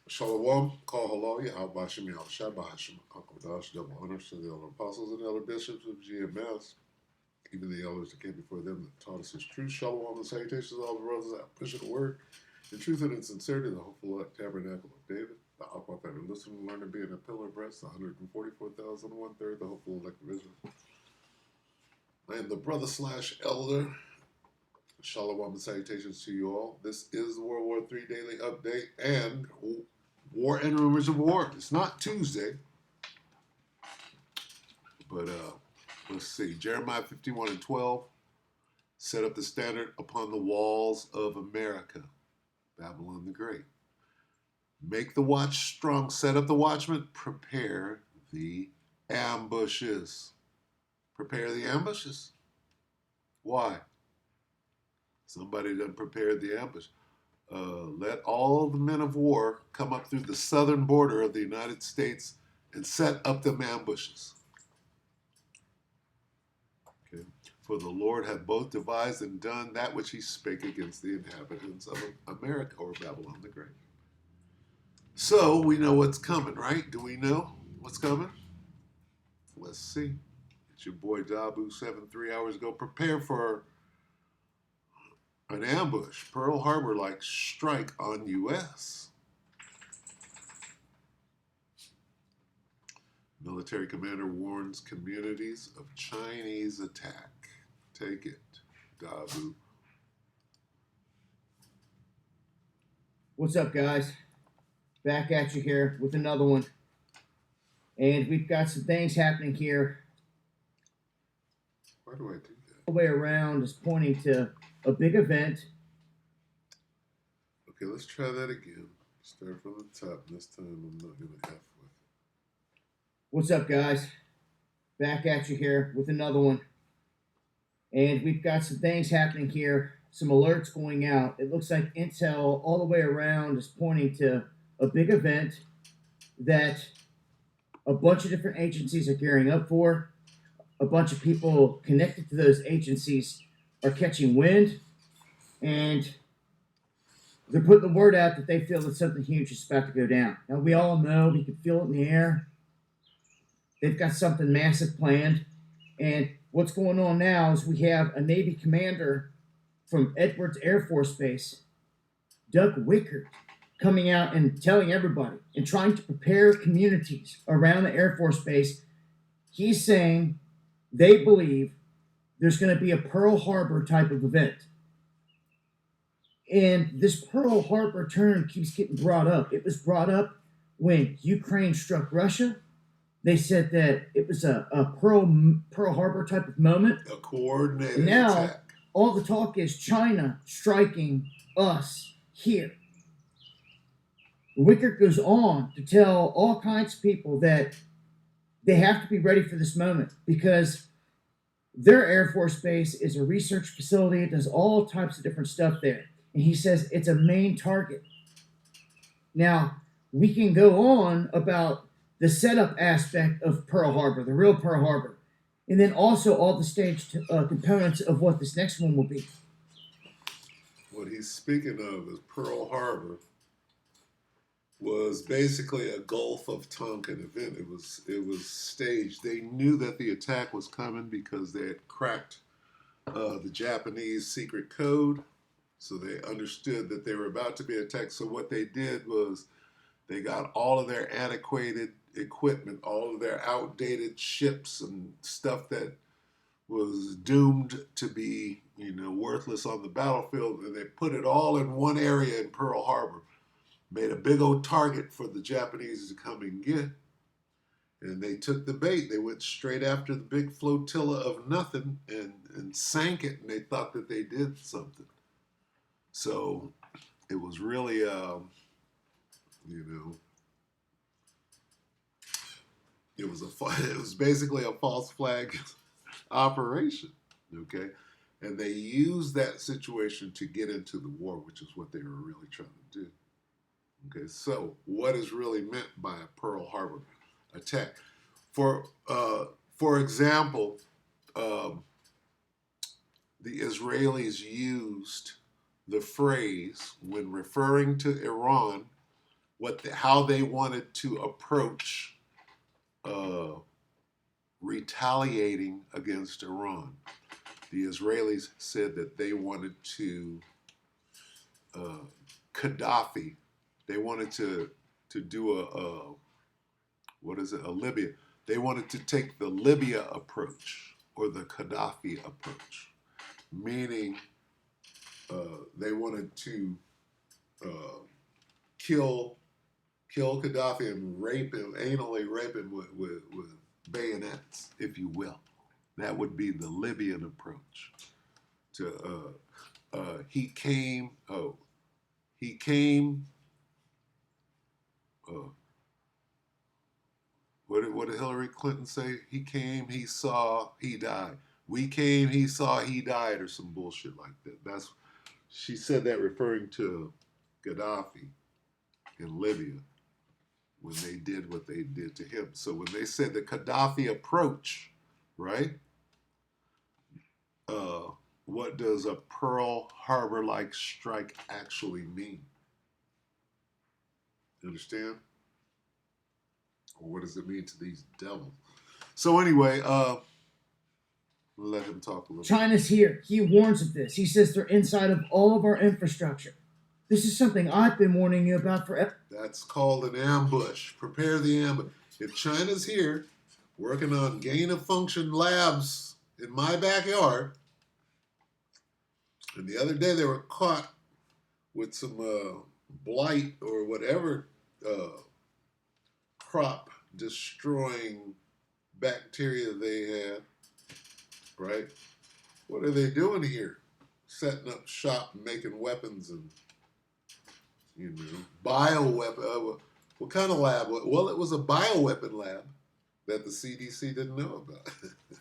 Shalom, call hello, Yahweh Hashem, Yahweh Shabbat Hashem, Akadash, double honors to the elder apostles and elder bishops of GMS, even the elders that came before them that taught us his truth. Shalom and salutations to all the brothers that pushing the word in truth and in sincerity, the hopeful tabernacle of David, the Aqua that are listening and learning, being a pillar abreast, the 144,000, one third, the hopeful elect of Israel. I am the brother slash elder. Shalom and salutations to you all. This is the World War III Daily Update and War and Rumors of War. It's not Tuesday, but let's see. Jeremiah 51:12 set up the standard upon the walls of America. Babylon the Great. Make the watch strong. Set up the watchman. Prepare the ambushes. Prepare the ambushes. Why? Somebody done prepared the ambush. Let all the men of war come up through the southern border of the United States and set up them ambushes. Okay. For the Lord hath both devised and done that which he spake against the inhabitants of America, or Babylon the Great. So we know what's coming, right? Do we know what's coming? Let's see. It's your boy Dabu 3 hours ago. Prepare for an ambush. Pearl Harbor-like strike on U.S. Military commander warns communities of Chinese attack. Take it, Dabu. What's up, guys? Back at you here with another one. And we've got some things happening here. Why do I do that? All the way around is pointing to a big event. Okay, let's try that again. Start from the top. This time I'm not going to F with. What's up, guys? Back at you here with another one. And we've got some things happening here. Some alerts going out. It looks like intel all the way around is pointing to a big event that a bunch of different agencies are gearing up for. A bunch of people connected to those agencies are catching wind, and they're putting the word out that they feel that something huge is about to go down. Now, we all know, we can feel it in the air. They've got something massive planned, and what's going on now is we have a Navy commander from Edwards Air Force Base, Doug Wickert, coming out and telling everybody and trying to prepare communities around the Air Force Base. He's saying they believe there's going to be a Pearl Harbor type of event. And this Pearl Harbor term keeps getting brought up. It was brought up when Ukraine struck Russia. They said that it was a Pearl Harbor type of moment. A coordinated now, attack. All the talk is China striking us here. Wickert goes on to tell all kinds of people that they have to be ready for this moment because their Air Force Base is a research facility. It does all types of different stuff there. And he says it's a main target. Now, we can go on about the setup aspect of Pearl Harbor, the real Pearl Harbor, and then also all the staged components of what this next one will be. What he's speaking of is Pearl Harbor was basically a Gulf of Tonkin event. It was staged. They knew that the attack was coming because they had cracked the Japanese secret code, so they understood that they were about to be attacked. So what they did was they got all of their antiquated equipment, all of their outdated ships and stuff that was doomed to be, worthless on the battlefield, and they put it all in one area in Pearl Harbor. Made a big old target for the Japanese to come and get. And they took the bait. They went straight after the big flotilla of nothing and sank it, and they thought that they did something. So it was really, it was basically a false flag operation, okay? And they used that situation to get into the war, which is what they were really trying to do. Okay, so what is really meant by a Pearl Harbor attack? For example, the Israelis used the phrase when referring to Iran how they wanted to approach retaliating against Iran. The Israelis said that they wanted to Gaddafi. They wanted to do a Libya. They wanted to take the Libya approach or the Gaddafi approach, meaning they wanted to kill Gaddafi and rape him, anally rape him with bayonets, if you will. That would be the Libyan approach. He came. What did Hillary Clinton say? He came, he saw, he died. We came, he saw, he died, or some bullshit like that. She said that referring to Gaddafi in Libya when they did what they did to him. So when they said the Gaddafi approach, right? What does a Pearl Harbor-like strike actually mean? You understand? Or what does it mean to these devils? So anyway, let him talk a little. China's here. He warns of this. He says they're inside of all of our infrastructure. This is something I've been warning you about forever. That's called an ambush. Prepare the ambush. If China's here working on gain-of-function labs in my backyard, and the other day they were caught with some blight or whatever crop destroying bacteria they had, right? What are they doing here? Setting up shop, making weapons and, bioweapon. What kind of lab? Well, it was a bioweapon lab that the CDC didn't know about.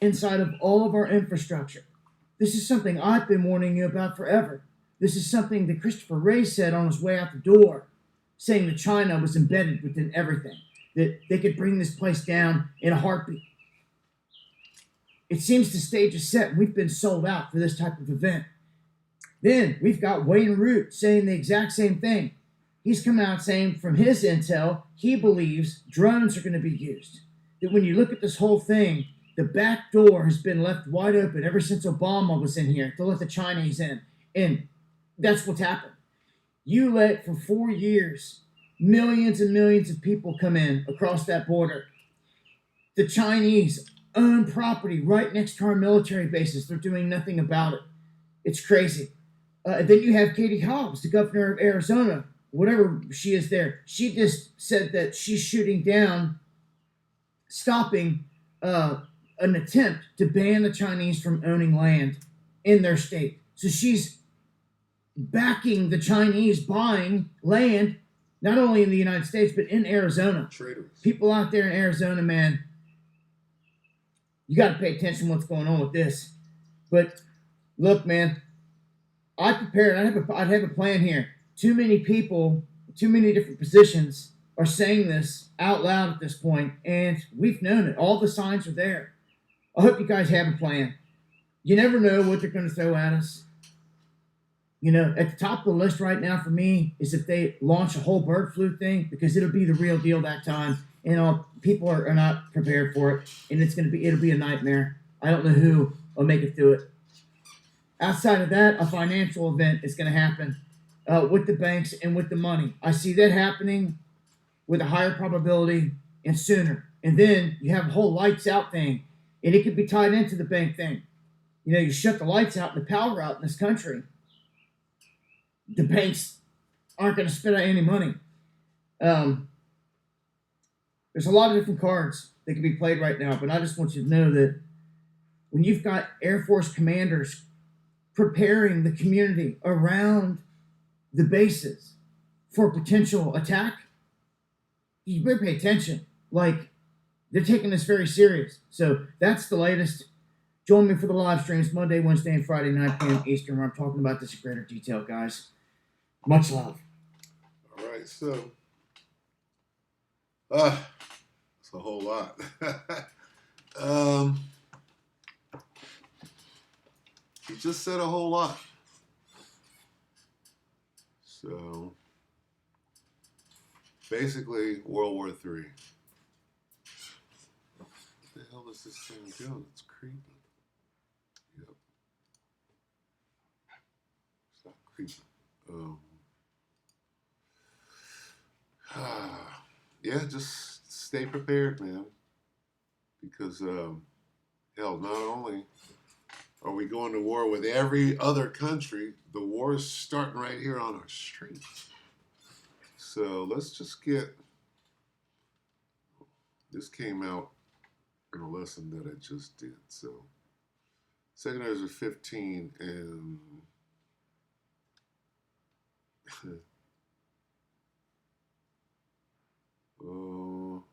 Inside of all of our infrastructure. This is something I've been warning you about forever. This is something that Christopher Wray said on his way out the door, saying that China was embedded within everything, that they could bring this place down in a heartbeat. It seems the stage is set and we've been sold out for this type of event. Then we've got Wayne Root saying the exact same thing. He's come out saying from his intel, he believes drones are going to be used. That when you look at this whole thing, the back door has been left wide open ever since Obama was in here to let the Chinese in. And that's what's happened. You let, for 4 years, millions and millions of people come in across that border. The Chinese own property right next to our military bases. They're doing nothing about it. It's crazy. Then you have Katie Hobbs, the governor of Arizona, whatever she is there. She just said that she's shooting down, stopping an attempt to ban the Chinese from owning land in their state. So she's backing the Chinese buying land, not only in the United States, but in Arizona. Traitors. People out there in Arizona, man, you got to pay attention to what's going on with this. But look, man, I prepared. I'd have a plan here. Too many people, too many different positions are saying this out loud at this point, and we've known it. All the signs are there. I hope you guys have a plan. You never know what they're going to throw at us. At the top of the list right now for me is if they launch a whole bird flu thing, because it'll be the real deal that time. And people are not prepared for it, and it'll be a nightmare. I don't know who will make it through it. Outside of that, a financial event is going to happen with the banks and with the money. I see that happening with a higher probability and sooner. And then you have a whole lights out thing, and it could be tied into the bank thing. You shut the lights out and the power out in this country. The banks aren't going to spend out any money. There's a lot of different cards that can be played right now, but I just want you to know that when you've got Air Force commanders preparing the community around the bases for potential attack, you better pay attention. Like, they're taking this very serious. So that's the latest. Join me for the live streams Monday, Wednesday, and Friday, 9 p.m. Eastern, where I'm talking about this in greater detail, guys. Much love. All right, so it's a whole lot. He just said a whole lot. So Basically, World War III. What the hell is this thing doing? It's creeping. Yep. Stop creeping. Yeah, just stay prepared, man. Because, hell, not only are we going to war with every other country, the war is starting right here on our street. So let's just get. This came out in a lesson that I just did. So, secondaries are 15 and. Oh,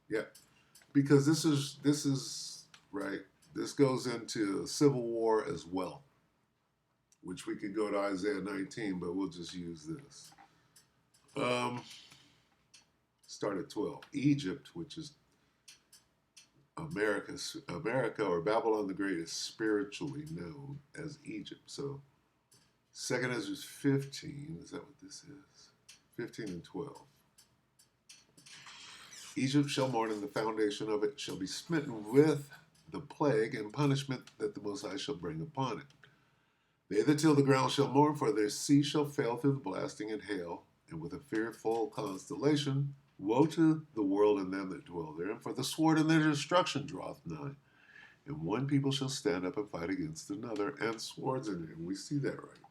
yeah, because this is right. This goes into Civil War as well, which we could go to Isaiah 19, but we'll just use this. Start at 12. Egypt, which is America or Babylon the Great, is spiritually known as Egypt. So, Second Ezra 15. Is that what this is? 15 and 12. Egypt shall mourn, and the foundation of it shall be smitten with the plague and punishment that the Most High shall bring upon it. They that till the ground shall mourn, for their sea shall fail through the blasting and hail, and with a fearful constellation. Woe to the world and them that dwell therein, for the sword and their destruction draweth nigh. And one people shall stand up and fight against another, and swords in it. And we see that right now.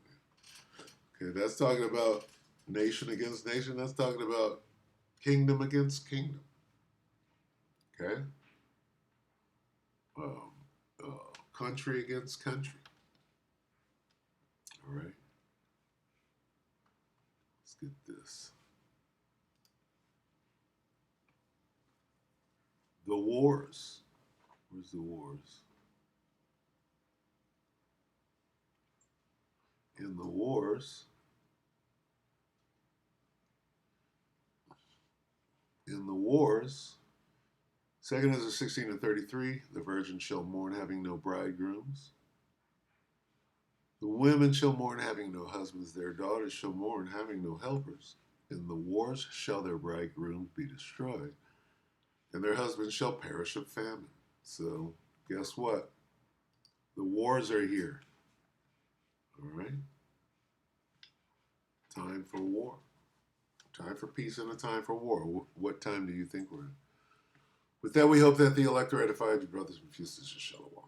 Okay, that's talking about nation against nation. That's talking about kingdom against kingdom. Okay? Country against country. All right. Let's get this. The wars. Where's the wars? In the wars. In the wars. 2 Ezra 16 and 33. The virgin shall mourn, having no bridegrooms. The women shall mourn, having no husbands. Their daughters shall mourn, having no helpers. In the wars shall their bridegrooms be destroyed, and their husbands shall perish of famine. So, guess what? The wars are here. All right? Time for war. Time for peace and a time for war. What time do you think we're in? With that, we hope that the elect are edified. Your brothers and sisters, Shalom.